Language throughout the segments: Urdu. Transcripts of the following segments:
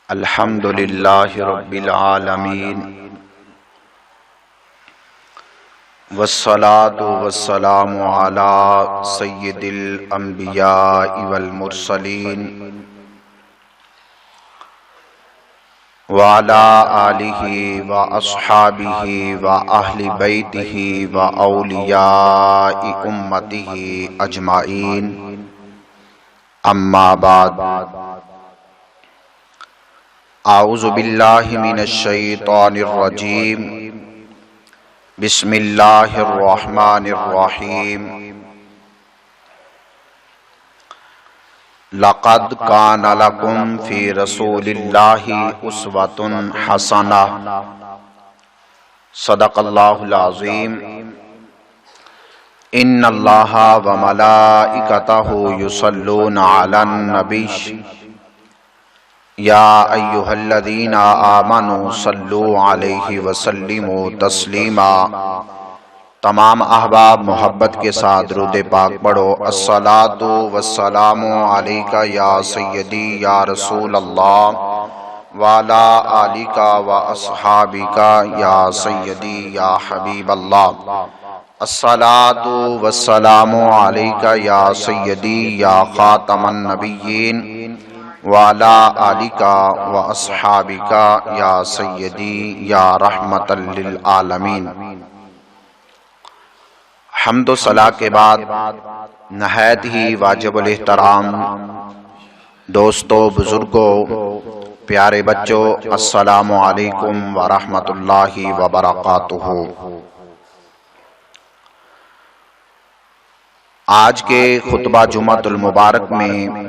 الحمد للہ رب العالمین والصلاة والسلام علی سید الانبیاء والمرسلین وعلی آلہ واصحابہ واہل بیتہ واولیاء امتہ اجمعین، اما بعد۔ اعوذ باللہ من الشیطان الرجیم، بسم اللہ الرحمن الرحیم۔ لقد کان لکم فی رسول اللہ اسوۃ حسنہ، صدق اللہ العظیم۔ ان اللہ وملائکتہ یصلون علی النبی یا ایہا الذین آمنوا صلوا علیہ وسلموا تسلیما۔ تمام احباب محبت کے ساتھ درود پاک پڑھو۔ الصلاۃ والسلام علیک یا سیدی یا رسول اللہ وعلی آلک واصحابک یا سیدی یا حبیب اللہ۔ الصلاۃ والسلام علیک یا سیدی یا خاتم النبیین وعلی آلک واصحابک یا سیدی یا رحمت للعالمین۔ حمد و ثنا کے بعد نہایت ہی واجب الاحترام دوستو، بزرگوں، پیارے بچوں، السلام علیکم ورحمۃ اللہ وبرکاتہ۔ آج کے خطبہ جمعۃ المبارک میں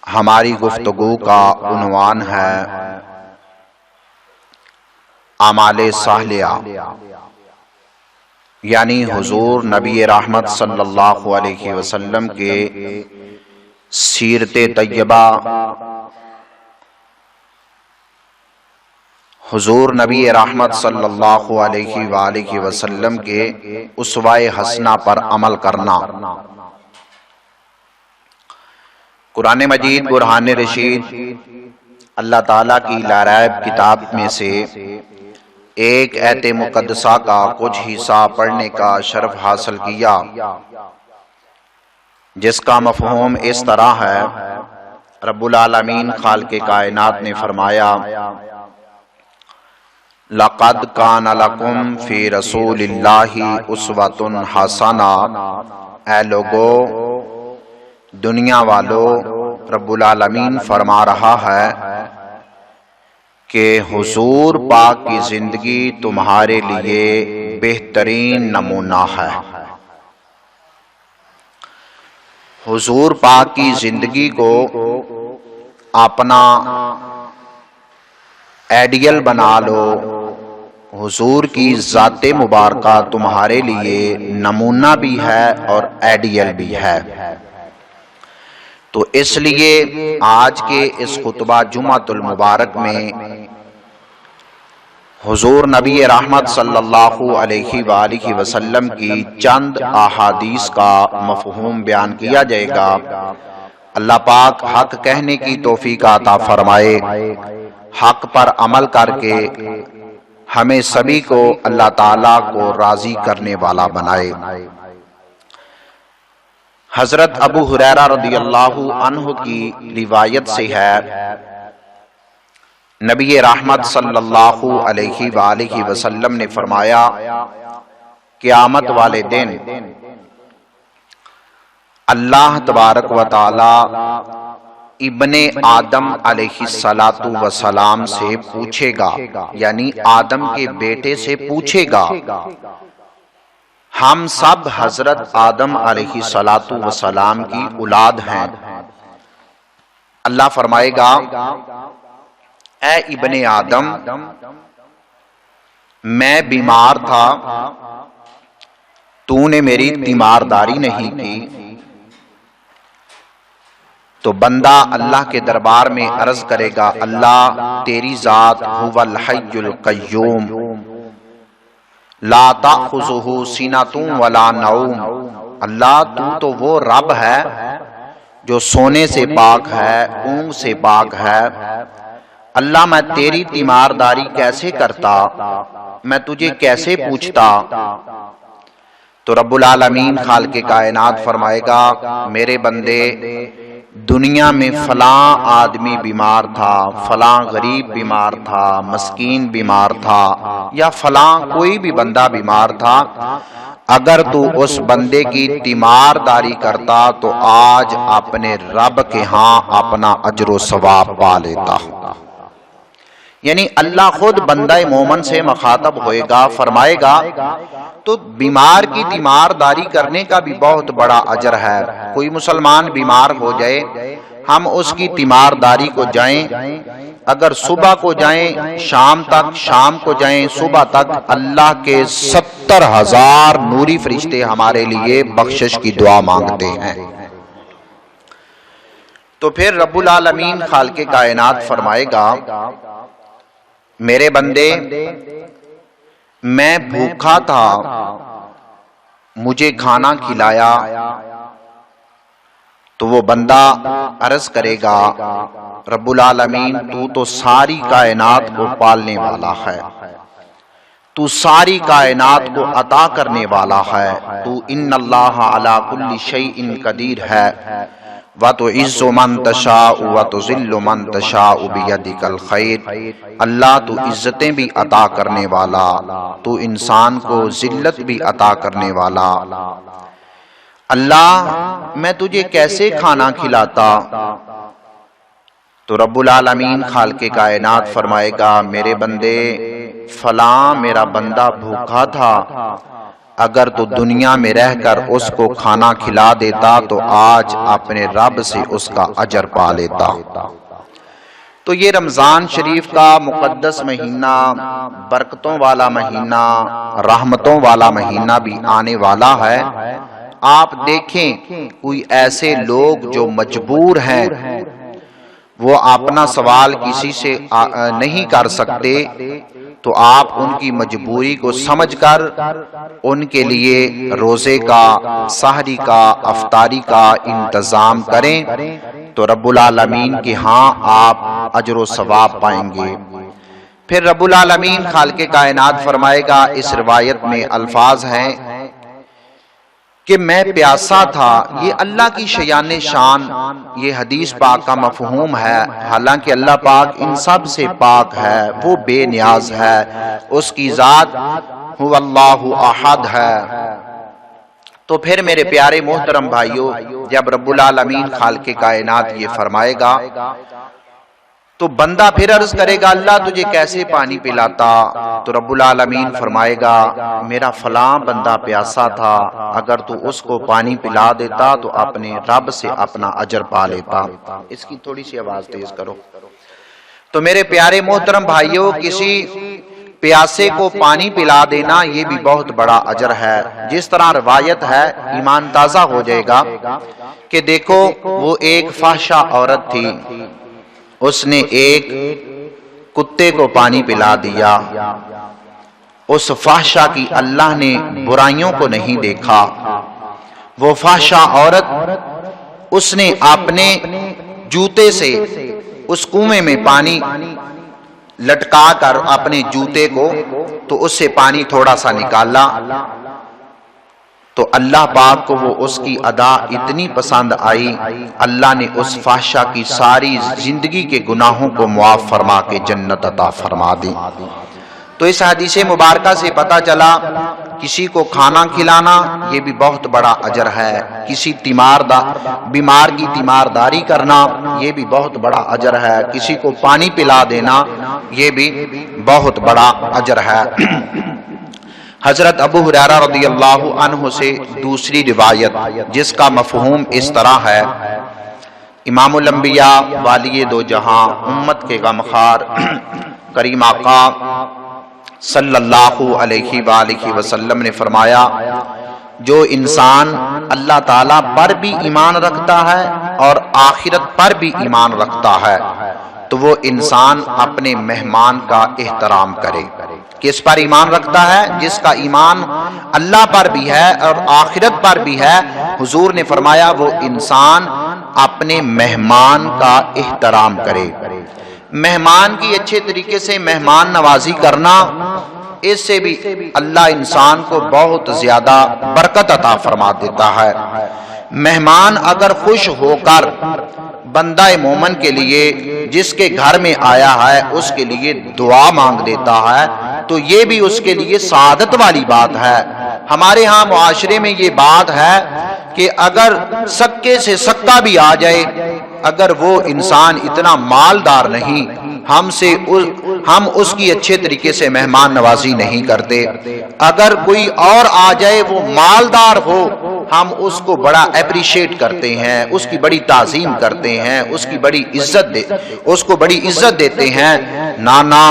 ہماری گفتگو کا عنوان ہے اعمال صالحہ، یعنی حضور نبی رحمت صلی اللہ علیہ وسلم کے سیرت طیبہ، حضور نبی رحمت صلی اللہ علیہ وآلہ وسلم کے اسوہ حسنہ پر عمل کرنا۔ قرآن مجید برہان رشید اللہ تعالیٰ کی لاریب کتاب میں سے ایک آیت مقدسہ کا کچھ حصہ پڑھنے کا شرف حاصل کیا، جس کا مفہوم اس طرح ہے۔ رب العالمین خالق کائنات نے فرمایا، لَقَدْ كَانَ لَكُمْ فِي رَسُولِ اللَّهِ أُسْوَةٌ حَسَنَةٌ۔ اے لوگو، دنیا والو، رب العالمین فرما رہا ہے کہ حضور پاک کی زندگی تمہارے لیے بہترین نمونہ ہے۔ حضور پاک کی زندگی کو اپنا آئیڈیل بنا لو، حضور کی ذات مبارکہ تمہارے لیے نمونہ بھی ہے اور آئیڈیل بھی ہے۔ تو اس لیے آج کے اس خطبہ جمعۃ المبارک میں حضور نبی رحمت صلی اللہ علیہ وآلہ وسلم کی چند احادیث کا مفہوم بیان کیا جائے گا۔ اللہ پاک حق کہنے کی توفیق عطا فرمائے، حق پر عمل کر کے ہمیں سبھی کو اللہ تعالیٰ کو راضی کرنے والا بنائے۔ حضرت ابو ہریرہ رضی اللہ عنہ کی روایت سے ہے، نبی رحمت صلی اللہ علیہ وآلہ وسلم نے فرمایا، قیامت والے دن اللہ تبارک و تعالی ابن آدم علیہ السلام سے پوچھے گا، یعنی آدم کے بیٹے سے پوچھے گا۔ ہم سب حضرت آدم علیہ السلام کی اولاد ہیں۔ اللہ فرمائے گا، اے ابن آدم، میں بیمار تھا، تو نے میری تیمارداری نہیں کی۔ تو بندہ اللہ کے دربار میں عرض کرے گا، اللہ تیری ذات هو الحی القیوم لا تأخذہ سنۃ ولا نوم۔ اللہ تو وہ رب ہے جو سونے سے پاک ہے، اونگ سے پاک ہے، اللہ میں تیری تیمارداری کیسے کرتا، میں تجھے کیسے پوچھتا؟ تو رب العالمین خالق کائنات فرمائے گا میرے بندے دنیا میں فلاں آدمی بیمار تھا، فلاں غریب بیمار تھا، مسکین بیمار تھا، یا فلاں کوئی بھی بندہ بیمار تھا، اگر تو اس بندے کی تیمارداری کرتا تو آج اپنے رب کے ہاں اپنا اجر و ثواب پا لیتا۔ یعنی اللہ خود بندہ مومن سے مخاطب ہوئے گا، فرمائے گا تو بیمار کی تیمارداری کرنے کا بھی بہت بڑا اجر ہے۔ کوئی مسلمان بیمار ہو جائے، ہم اس کی تیمارداری کو جائیں، اگر صبح کو جائیں شام تک، شام کو جائیں صبح تک، اللہ کے 70,000 نوری فرشتے ہمارے لیے بخشش کی دعا مانگتے ہیں۔ تو پھر رب العالمین خالق کائنات فرمائے گا میرے بندے میں بھوکا تھا، مجھے کھانا کھلایا۔ تو وہ بندہ عرض کرے گا رب العالمین تو ساری کائنات کو پالنے والا ہے، تو ساری کائنات کو عطا کرنے والا ہے، تو ان اللہ علی کل شیء قدیر ہے، وَتُعِزُّ مَن تَشَاءُ وَتُذِلُّ مَن تَشَاءُ بِيَدِكَ الْخَيْرُ۔ اللہ تو عزتیں بھی عطا کرنے والا، تو انسان کو ذلت بھی عطا کرنے والا۔ اللہ میں تجھے کیسے کھانا کھلاتا؟ تو رب العالمین خالق کائنات فرمائے گا میرے بندے فلاں میرا بندہ بھوکا تھا، اگر تو دنیا میں رہ کر اس کو کھانا کھلا دیتا تو آج اپنے رب سے اس کا اجر پا لیتا۔ تو یہ رمضان شریف کا مقدس مہینہ، برکتوں والا مہینہ، رحمتوں والا مہینہ بھی آنے والا ہے۔ آپ دیکھیں کوئی ایسے لوگ جو مجبور ہیں، وہ اپنا سوال کسی سے نہیں کر سکتے، تو آپ ان کی مجبوری کو سمجھ کر ان کے لیے روزے کا، سحری کا، افطاری کا انتظام کریں، تو رب العالمین کے ہاں آپ اجر و ثواب پائیں گے۔ پھر رب العالمین خالق کائنات فرمائے گا، اس روایت میں الفاظ ہیں کہ میں پیاسا تھا، یہ اللہ کی شیان شان، یہ حدیث پاک کا مفہوم ہے، حالانکہ اللہ پاک ان سب سے پاک ہے، وہ بے نیاز ہے، اس کی ذات هو اللہ احد ہے۔ تو پھر میرے پیارے محترم بھائیو، جب رب العالمین خالق کائنات یہ فرمائے گا تو بندہ پھر عرض کرے گا اللہ تجھے کیسے پانی پلاتا؟ تو رب العالمین فرمائے گا میرا فلاں بندہ پیاسا تھا، اگر تو اس کو پانی پلا دیتا تو اپنے رب سے اپنا اجر پا لیتا۔ اس کی تھوڑی سی آواز تیز کرو۔ تو میرے پیارے محترم بھائیوں، کسی پیاسے کو پانی پلا دینا یہ بھی بہت بڑا اجر ہے۔ جس طرح روایت ہے، ایمان تازہ ہو جائے گا کہ دیکھو وہ ایک فحشہ عورت تھی، اس نے ایک کتے کو پانی پلا دیا۔ اس فحشہ کی اللہ نے برائیوں کو نہیں دیکھا۔ وہ فحشہ عورت اس نے اپنے جوتے سے اس کنویں میں پانی لٹکا کر اپنے جوتے کو، تو اس سے پانی تھوڑا سا نکالا، تو اللہ پاک کو وہ اس کی ادا اتنی پسند آئی، اللہ نے اس فحشہ کی ساری زندگی کے گناہوں کو معاف فرما کے جنت عطا فرما دی۔ تو اس حدیث مبارکہ سے پتہ چلا کسی کو کھانا کھلانا یہ بھی بہت بڑا اجر ہے، کسی بیمار کی تیمارداری کرنا یہ بھی بہت بڑا اجر ہے، کسی کو پانی پلا دینا یہ بھی بہت بڑا اجر ہے۔ حضرت ابو ہریرہ رضی اللہ عنہ سے دوسری روایت جس کا مفہوم اس طرح ہے، امام الانبیاء والی دو جہاں امت کے غمخوار کریم آقا صلی اللہ علیہ وآلہ وسلم نے فرمایا جو انسان اللہ تعالیٰ پر بھی ایمان رکھتا ہے اور آخرت پر بھی ایمان رکھتا ہے تو وہ انسان اپنے مہمان کا احترام کرے۔ کس پر ایمان رکھتا ہے؟ جس کا ایمان اللہ پر بھی ہے اور آخرت پر بھی ہے، حضور نے فرمایا وہ انسان اپنے مہمان کا احترام کرے۔ مہمان کی اچھے طریقے سے مہمان نوازی کرنا، اس سے بھی اللہ انسان کو بہت زیادہ برکت عطا فرما دیتا ہے۔ مہمان اگر خوش ہو کر بندہ مومن کے لیے جس کے گھر میں آیا ہے اس کے لیے دعا مانگ دیتا ہے تو یہ بھی اس کے لیے سعادت والی بات ہے۔ ہمارے ہاں معاشرے میں یہ بات ہے کہ اگر سکے سے سکا بھی آ جائے، اگر وہ انسان اتنا مالدار نہیں، ہم اس کی اچھے طریقے سے مہمان نوازی نہیں کرتے۔ اگر کوئی اور آ جائے وہ مالدار ہو، ہم اس کو بڑا اپریشیٹ کرتے ہیں، اس کی بڑی تعظیم کرتے ہیں، اس کو بڑی عزت دیتے ہیں۔ نانا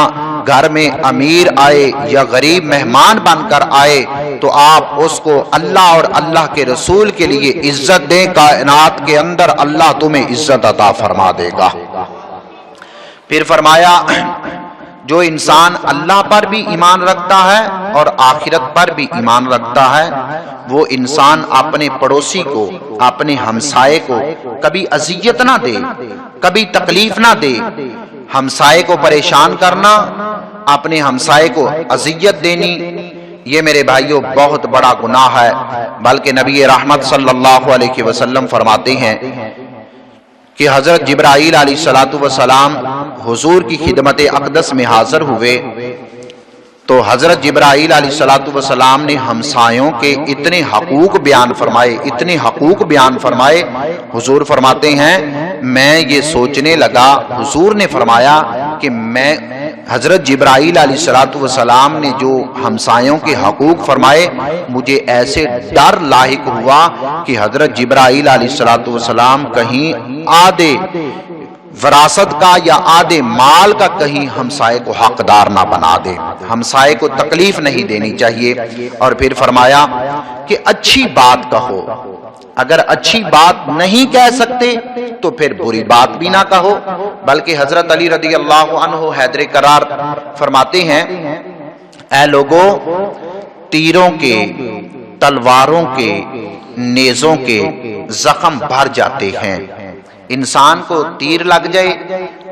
گھر میں امیر آئے یا غریب مہمان بن کر آئے تو آپ اس کو اللہ اور اللہ کے رسول کے لیے عزت دیں، کائنات کے اندر اللہ تمہیں عزت عطا فرما دے گا۔ پھر فرمایا جو انسان اللہ پر بھی ایمان رکھتا ہے اور آخرت پر بھی ایمان رکھتا ہے، وہ انسان اپنے پڑوسی کو، اپنے ہمسائے کو کبھی اذیت نہ دے، کبھی تکلیف نہ دے۔ ہمسائے کو پریشان کرنا، اپنے ہمسائے کو اذیت دینی، یہ میرے بھائیوں بہت بڑا گناہ ہے۔ بلکہ نبی رحمت صلی اللہ علیہ وسلم فرماتے ہیں کہ حضرت جبرائیل علیہ السلام حضور کی خدمت اقدس میں حاضر ہوئے تو حضرت جبرائیل علیہ السلام نے ہمسایوں کے اتنے حقوق بیان فرمائے۔ حضور فرماتے ہیں میں یہ سوچنے لگا، حضور نے فرمایا کہ میں حضرت جبرائیل علیہ السلام نے جو ہمسایوں کے حقوق فرمائے، مجھے ایسے ڈر لاحق ہوا کہ حضرت جبرائیل علیہ السلام کہیں آدھے وراثت کا یا آدھے مال کا کہیں ہمسائے کو حقدار نہ بنا دے۔ ہمسائے کو تکلیف نہیں دینی چاہیے۔ اور پھر فرمایا کہ اچھی بات کہو، اگر اچھی بات نہیں کہہ سکتے تو پھر بری بات بھی نہ کہو۔ بلکہ حضرت علی رضی اللہ عنہ حیدر کرار فرماتے ہیں اے لوگو، تیروں کے، تلواروں کے، نیزوں کے زخم بھر جاتے ہیں۔ انسان کو تیر لگ جائے،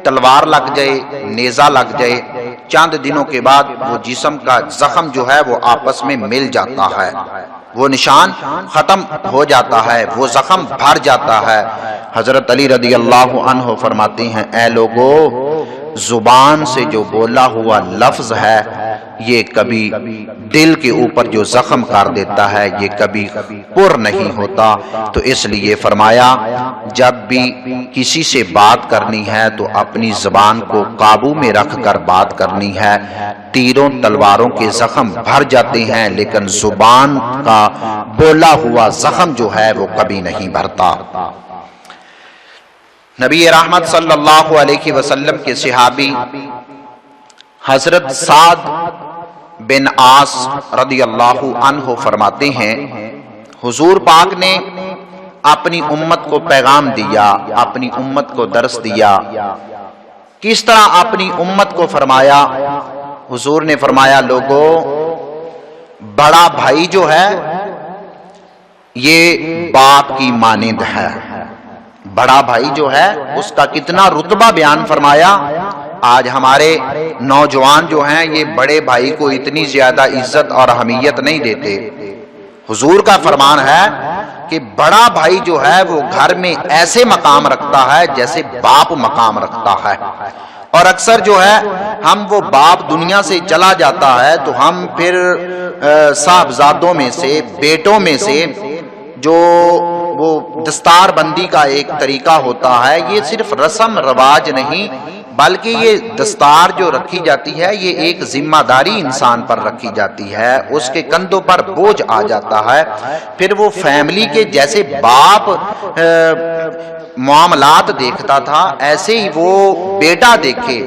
تلوار لگ جائے، نیزہ لگ جائے، چند دنوں کے بعد وہ جسم کا زخم جو ہے وہ آپس میں مل جاتا ہے، وہ نشان ختم ہو جاتا ہے، وہ زخم بھر جاتا ہے۔ حضرت علی رضی اللہ عنہ فرماتے ہیں اے لوگو، زبان سے جو بولا ہوا لفظ ہے یہ کبھی دل کے اوپر جو زخم کر دیتا ہے یہ کبھی پر نہیں ہوتا۔ تو اس لیے فرمایا جب بھی کسی سے بات کرنی ہے تو اپنی زبان کو قابو میں رکھ کر بات کرنی ہے۔ تیروں تلواروں کے زخم بھر جاتے ہیں لیکن زبان کا بولا ہوا زخم جو ہے وہ کبھی نہیں بھرتا۔ نبی رحمت صلی اللہ علیہ وسلم کے صحابی حضرت سعد بن عاص رضی اللہ عنہ فرماتے ہیں حضور پاک نے اپنی امت کو پیغام دیا، اپنی امت کو درس دیا۔ کس طرح اپنی امت کو فرمایا؟ حضور نے فرمایا لوگو، بڑا بھائی جو ہے یہ باپ کی مانند ہے۔ بڑا بھائی جو ہے اس کا کتنا رتبہ بیان فرمایا۔ آج ہمارے نوجوان جو ہیں یہ بڑے بھائی کو اتنی زیادہ عزت اور اہمیت نہیں دیتے۔ حضور کا فرمان ہے کہ بڑا بھائی جو ہے وہ گھر میں ایسے مقام رکھتا ہے جیسے باپ مقام رکھتا ہے۔ اور اکثر جو ہے ہم وہ باپ دنیا سے چلا جاتا ہے تو ہم پھر صاحبزادوں میں سے، بیٹوں میں سے جو وہ دستار بندی کا ایک طریقہ ہوتا ہے، یہ صرف رسم رواج نہیں بلکہ یہ دستار جو رکھی جاتی ہے یہ ایک ذمہ داری انسان پر رکھی جاتی ہے، اس کے کندھوں پر بوجھ آ جاتا ہے۔ پھر وہ فیملی کے جیسے باپ معاملات دیکھتا تھا ایسے ہی وہ بیٹا دیکھے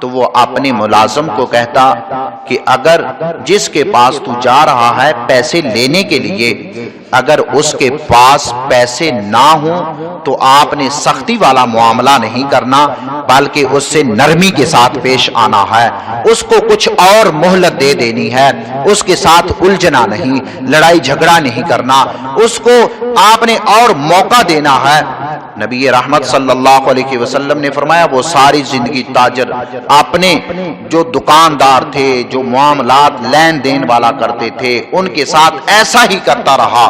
تو وہ اپنے ملازم کو کہتا کہ اگر جس کے پاس تو جا رہا ہے پیسے لینے کے لیے، اگر اس کے پاس پیسے نہ ہوں تو آپ نے سختی والا معاملہ نہیں کرنا، بلکہ اس سے نرمی کے ساتھ پیش آنا ہے، اس کو کچھ اور مہلت دے دینی ہے، اس کے ساتھ الجھنا نہیں، لڑائی جھگڑا نہیں کرنا، اس کو آپ نے اور موقع دینا ہے۔ نبی رحمت صلی اللہ علیہ وسلم نے فرمایا وہ ساری زندگی تاجر اپنے جو دکاندار تھے، جو معاملات لین دین والا کرتے تھے، ان کے ساتھ ایسا ہی کرتا رہا،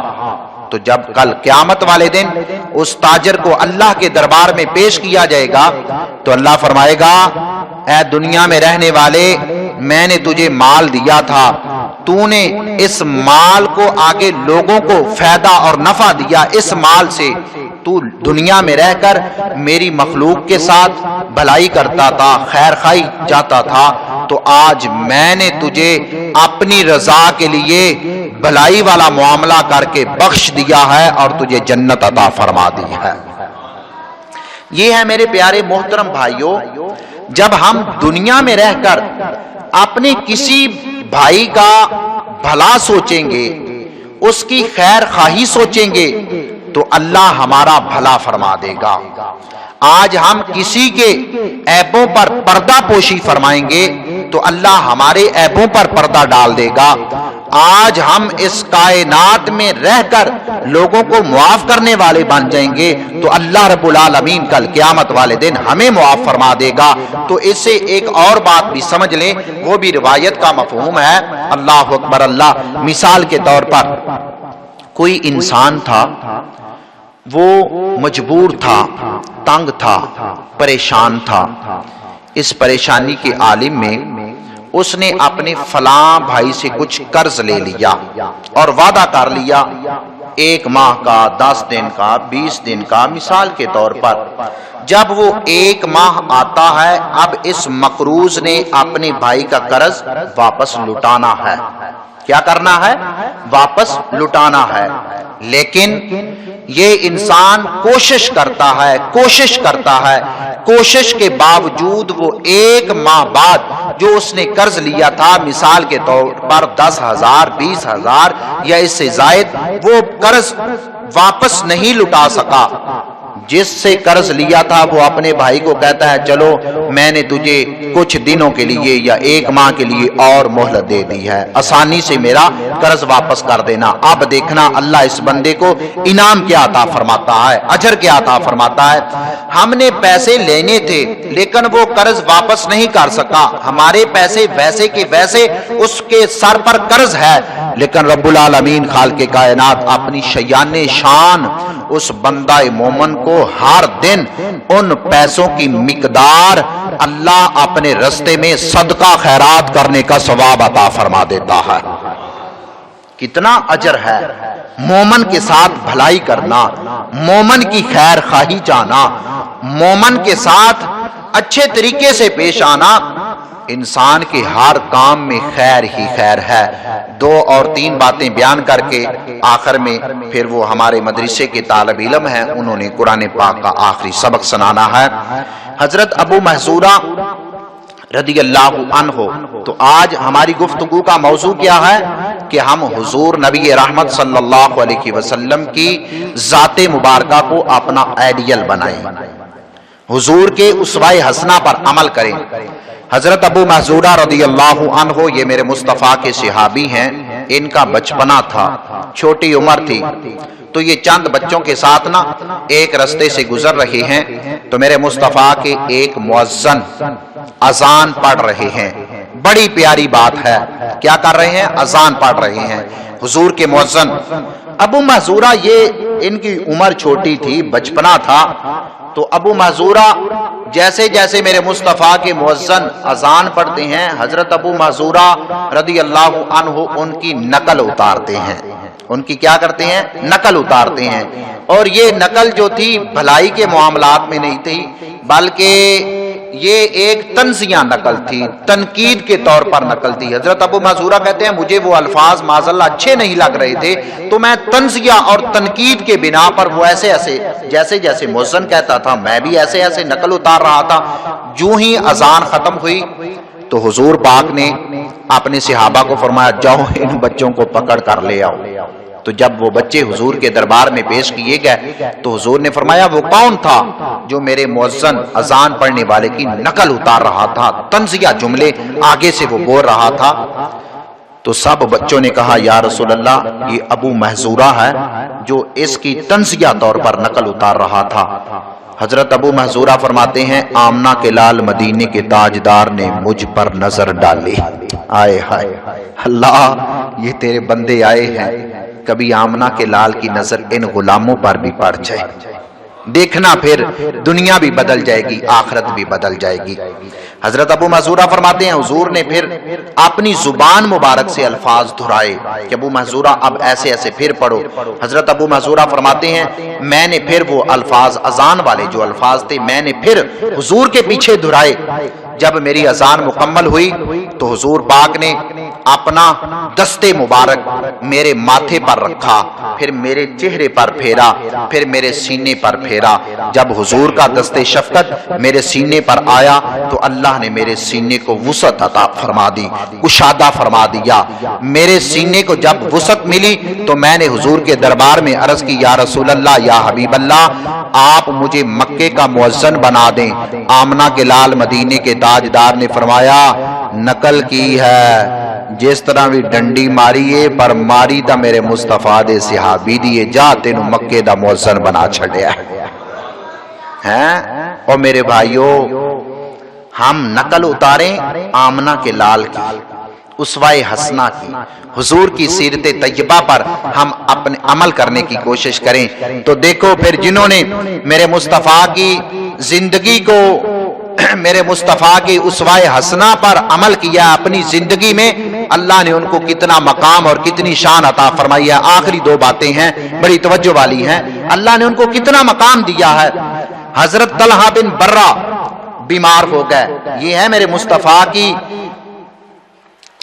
تو جب کل قیامت والے دن اس تاجر کو اللہ کے دربار میں پیش کیا جائے گا تو اللہ فرمائے گا اے دنیا میں رہنے والے، میں نے تجھے مال دیا تھا، تو نے اس مال کو آگے لوگوں کو فائدہ اور نفع دیا، اس مال سے تو دنیا میں رہ کر میری مخلوق کے ساتھ بھلائی کرتا تھا، خیر خواہی جاتا تھا، تو آج میں نے تجھے اپنی رضا کے لیے بھلائی والا معاملہ کر کے بخش دیا ہے اور تجھے جنت عطا فرما دی ہے۔ یہ ہے میرے پیارے محترم بھائیوں، جب ہم دنیا میں رہ کر اپنے کسی بھائی کا بھلا سوچیں گے، اس کی خیر خواہی سوچیں گے تو اللہ ہمارا بھلا فرما دے گا۔ آج ہم کسی کے عیبوں پر پردہ پوشی فرمائیں گے تو اللہ ہمارے عیبوں پر پردہ ڈال دے گا۔ آج ہم اس کائنات میں رہ کر لوگوں کو معاف کرنے والے بن جائیں گے تو اللہ رب العالمین کل قیامت والے دن ہمیں معاف فرما دے گا۔ تو اس سے ایک اور بات بھی سمجھ لیں، وہ بھی روایت کا مفہوم ہے۔ اللہ اکبر اللہ۔ مثال کے طور پر کوئی انسان تھا، وہ مجبور تھا، تنگ تھا، پریشان تھا۔ اس پریشانی کے عالم میں اس نے اپنے فلاں بھائی سے کچھ قرض لے لیا اور وعدہ کر لیا 1 ماہ کا، 10 دن کا، 20 دن کا۔ مثال کے طور پر جب وہ 1 ماہ آتا ہے، اب اس مقروض نے اپنے بھائی کا قرض واپس لوٹانا ہے۔ کیا کرنا ہے؟ واپس لوٹانا ہے۔ لیکن یہ انسان کوشش کرتا ہے، کوشش کے باوجود وہ 1 ماہ بعد جو اس نے قرض لیا تھا، مثال کے طور پر 10,000 20,000 یا اس سے زائد، وہ قرض واپس نہیں لٹا سکا۔ جس سے قرض لیا تھا وہ اپنے بھائی کو کہتا ہے چلو میں نے تجھے کچھ دنوں کے لیے یا 1 ماہ کے لیے اور مہلت دے دی ہے، آسانی سے میرا قرض واپس کر دینا۔ اب دیکھنا اللہ اس بندے کو انعام کیا عطا فرماتا ہے، اجر کیا عطا فرماتا ہے۔ ہم نے پیسے لینے تھے لیکن وہ قرض واپس نہیں کر سکا، ہمارے پیسے ویسے کے ویسے اس کے سر پر قرض ہے، لیکن رب العالمین خالق کائنات اپنی شیان شان اس بندہ مومن کو ہر دن ان پیسوں کی مقدار اللہ اپنے رستے میں صدقہ خیرات کرنے کا ثواب عطا فرما دیتا ہے۔ کتنا اجر ہے مومن کے ساتھ بھلائی کرنا، مومن کی خیر خواہی چاہنا، مومن کے ساتھ اچھے طریقے سے پیش آنا۔ انسان کے ہر کام میں خیر ہی خیر ہے۔ 2 اور 3 باتیں بیان کر کے آخر میں پھر وہ ہمارے مدرسے کے طالب علم ہیں، انہوں نے قرآن پاک کا آخری سبق سنانا ہے۔ حضرت ابو محذورہ رضی اللہ عنہ، تو آج ہماری گفتگو کا موضوع کیا ہے کہ ہم حضور نبی رحمت صلی اللہ علیہ وسلم کی ذات مبارکہ کو اپنا آئیڈیل بنائیں، حضور کے اسوہ حسنہ پر عمل کریں۔ حضرت ابو محذورہ رضی اللہ عنہ یہ میرے مصطفیٰ کے صحابی ہیں، ان کا بچپنا تھا، چھوٹی عمر تھی، تو یہ چند بچوں کے ساتھ نا ایک رستے سے گزر رہے ہیں تو میرے مصطفیٰ کے ایک مؤذن اذان پڑھ رہے ہیں۔ بڑی پیاری بات ہے، کیا کر رہے ہیں؟ اذان پڑھ رہے ہیں حضور کے مؤذن۔ ابو محذورہ یہ ان کی عمر چھوٹی تھی، بچپنا تھا، تو ابو محذورہ جیسے جیسے میرے مصطفیٰ کے مؤذن اذان پڑھتے ہیں، حضرت ابو محذورہ رضی اللہ عنہ ان کی نقل اتارتے ہیں۔ ان کی کیا کرتے ہیں؟ نقل اتارتے ہیں۔ اور یہ نقل جو تھی بھلائی کے معاملات میں نہیں تھی، بلکہ یہ ایک تنزیہ نقل تھی، تنقید کے طور پر نقل تھی۔ حضرت ابو محذورہ کہتے ہیں مجھے وہ الفاظ معاذاللہ اچھے نہیں لگ رہے تھے، تو میں تنزیہ اور تنقید کے بنا پر وہ ایسے جیسے جیسے مؤذن کہتا تھا میں بھی ایسے نقل اتار رہا تھا۔ جو ہی اذان ختم ہوئی تو حضور پاک نے اپنے صحابہ کو فرمایا جاؤ ان بچوں کو پکڑ کر لے آؤ۔ تو جب وہ بچے حضور کے دربار میں پیش کیے گئے تو حضور نے فرمایا وہ کون تھا جو میرے مؤذن اذان پڑھنے والے کی نقل اتار رہا تھا، تنزیہ جملے آگے سے وہ بول رہا تھا؟ تو سب بچوں نے کہا یا رسول اللہ یہ ابو محذورہ ہے جو اس کی تنزیہ طور پر نقل اتار رہا تھا۔ حضرت ابو محذورہ فرماتے ہیں آمنہ کے لال مدینے کے تاجدار نے مجھ پر نظر ڈالی۔ آئے ہائے اللہ، یہ تیرے بندے آئے ہیں، کبھی آمنہ کے لال کی نظر ان غلاموں پر بھی پڑ جائے، دیکھنا پھر دنیا بھی بدل جائے گی، آخرت بھی بدل جائے گی۔ حضرت ابو محذورہ فرماتے ہیں حضور نے پھر اپنی زبان مبارک سے الفاظ دہرائے کہ ابو محذورہ اب ایسے پھر پڑھو۔ حضرت ابو محذورہ فرماتے ہیں میں نے پھر وہ الفاظ اذان والے جو الفاظ تھے میں نے پھر حضور کے پیچھے دہرائے۔ جب میری اذان مکمل ہوئی تو حضور پاک نے اپنا دستے مبارک میرے ماتھے پر رکھا، پھر میرے چہرے پر پھیرا، پھر میرے سینے پر پھیرا۔ جب حضور کا دستے شفقت میرے سینے پر آیا تو اللہ نے میرے سینے کو وسعت عطا فرما دی، کشادہ فرما دیا۔ میرے سینے کو جب وسعت ملی تو میں نے حضور کے دربار میں عرض کی یا رسول اللہ یا حبیب اللہ آپ مجھے مکے کا مؤذن بنا دیں۔ آمنہ کے لال مدینے کے تاجدار نے فرمایا نقل کی ہے جس طرح بھی ڈنڈی ماری ہے پر ماری تا میرے مصطفیٰ دے صحابی دیے جا تینو مکے دا مؤذن بنا چھڑیا ہے۔ اور میرے بھائیو ہم نقل اتاریں آمنہ کے لال کی، اسوہ حسنہ کی، حضور کی سیرت طیبہ پر ہم اپنے عمل کرنے کی کوشش کریں تو دیکھو پھر جنہوں نے میرے مصطفیٰ کی زندگی کو، میرے مصطفیٰ کی اسوہ حسنہ پر عمل کیا اپنی زندگی میں، اللہ نے ان کو کتنا مقام اور کتنی شان عطا فرمائی ہے۔ آخری دو باتیں ہیں بڑی توجہ والی ہیں، اللہ نے ان کو کتنا مقام دیا ہے۔ حضرت طلحہ بن برہ بیمار ہو گئے، یہ ہے میرے مصطفیٰ کی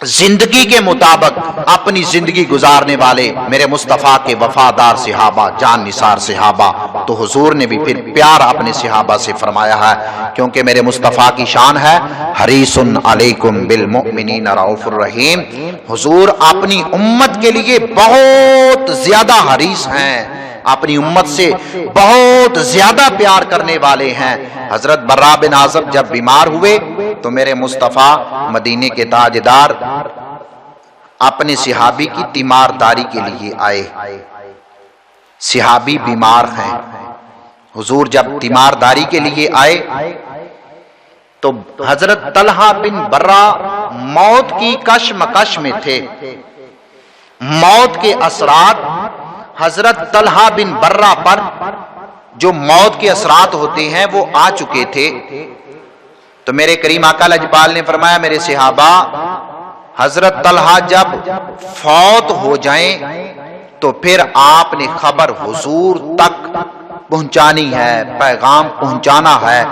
زندگی کے مطابق اپنی زندگی گزارنے والے میرے مصطفیٰ کے وفادار صحابہ، جان نثار صحابہ۔ تو حضور نے بھی پھر پیار اپنے صحابہ سے فرمایا ہے کیونکہ میرے مصطفیٰ کی شان ہے حریص علیکم بالمؤمنین رؤوف الرحیم۔ حضور اپنی امت کے لیے بہت زیادہ حریص ہیں، اپنی امت سے بہت زیادہ پیار کرنے والے ہیں۔ حضرت برہ بن عازب جب بیمار ہوئے تو میرے مصطفیٰ مدینے کے تاجدار اپنے صحابی کی تیمارداری کے لیے آئے۔ صحابی بیمار ہیں، حضور جب تیمارداری کے لیے آئے تو حضرت طلحہ بن برہ موت کی کشمکش میں تھے۔ موت کے اثرات حضرت طلحہ بن برہ پر جو موت کے اثرات ہوتے ہیں وہ آ چکے تھے۔ تو میرے کریم آقا لجپال نے فرمایا میرے صحابہ حضرت طلحہ جب فوت ہو جائیں تو پھر آپ نے خبر حضور تک پہنچانی ہے، پیغام پہنچانا ہے،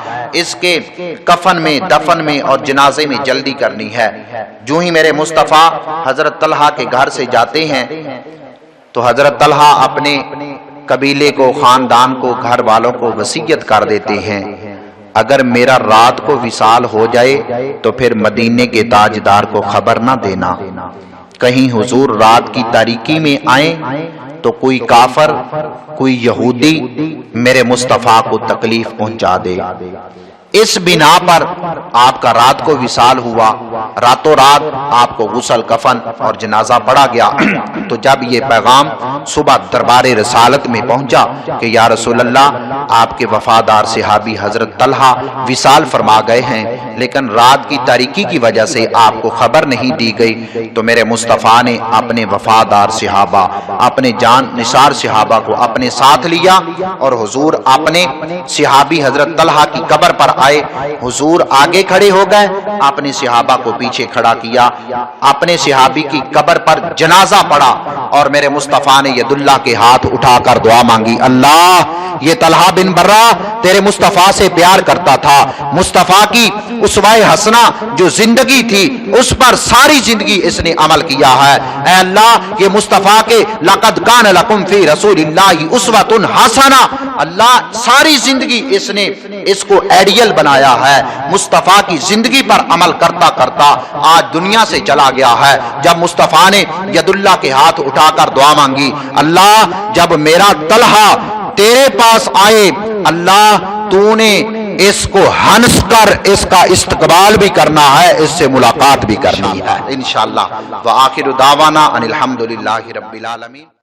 اس کے کفن میں، دفن میں اور جنازے میں جلدی کرنی ہے۔ جو ہی میرے مصطفیٰ حضرت طلحہ کے گھر سے جاتے ہیں تو حضرت طلحہ اپنے قبیلے کو، خاندان کو، گھر والوں کو وصیت کر دیتے ہیں اگر میرا رات کو وصال ہو جائے تو پھر مدینے کے تاجدار کو خبر نہ دینا، کہیں حضور رات کی تاریکی میں آئیں تو کوئی کافر، کوئی یہودی میرے مصطفیٰ کو تکلیف پہنچا دے۔ اس بنا پر آپ کا رات کو وصال ہوا، راتوں رات آپ کو غسل، کفن اور جنازہ پڑھا گیا۔ تو جب یہ پیغام صبح دربار رسالت میں پہنچا کہ یا رسول اللہ آپ کے وفادار صحابی حضرت طلحہ وصال فرما گئے ہیں لیکن رات کی تاریکی کی وجہ سے آپ کو خبر نہیں دی گئی، تو میرے مصطفیٰ نے اپنے وفادار صحابہ، اپنے جان نثار صحابہ کو اپنے ساتھ لیا اور حضور اپنے صحابی حضرت طلحہ کی قبر پر آئے۔ حضور آگے کھڑے ہو گئے، اپنے صحابہ کو پیچھے کھڑا کیا، اپنے صحابی کی قبر پر جنازہ پڑا اور میرے مصطفیٰ نے ید اللہ کے ہاتھ اٹھا کر دعا مانگی، اللہ یہ طلحہ بن برہ تیرے مصطفیٰ سے پیار کرتا تھا، مصطفیٰ کی اسوہ حسنہ جو زندگی تھی اس پر ساری زندگی اس نے عمل کیا ہے۔ اے اللہ یہ مصطفیٰ کے لقد کان لکم فی رسول اللہ اسوۃ حسنہ، اللہ ساری زندگی اس نے اس کو آئیڈیل بنایا ہے، مصطفیٰ کی زندگی پر عمل کرتا کرتا آج دنیا سے چلا گیا ہے۔ جب مصطفیٰ نے ید اللہ کے ہاتھ اٹھا کر دعا مانگی، اللہ جب میرا طلحہ تیرے پاس آئے، اللہ تو نے اس کو ہنس کر اس کا استقبال بھی کرنا ہے، اس سے ملاقات بھی کرنی ہے انشاءاللہ۔ وآخر دعوانا ان الحمدللہ رب العالمین۔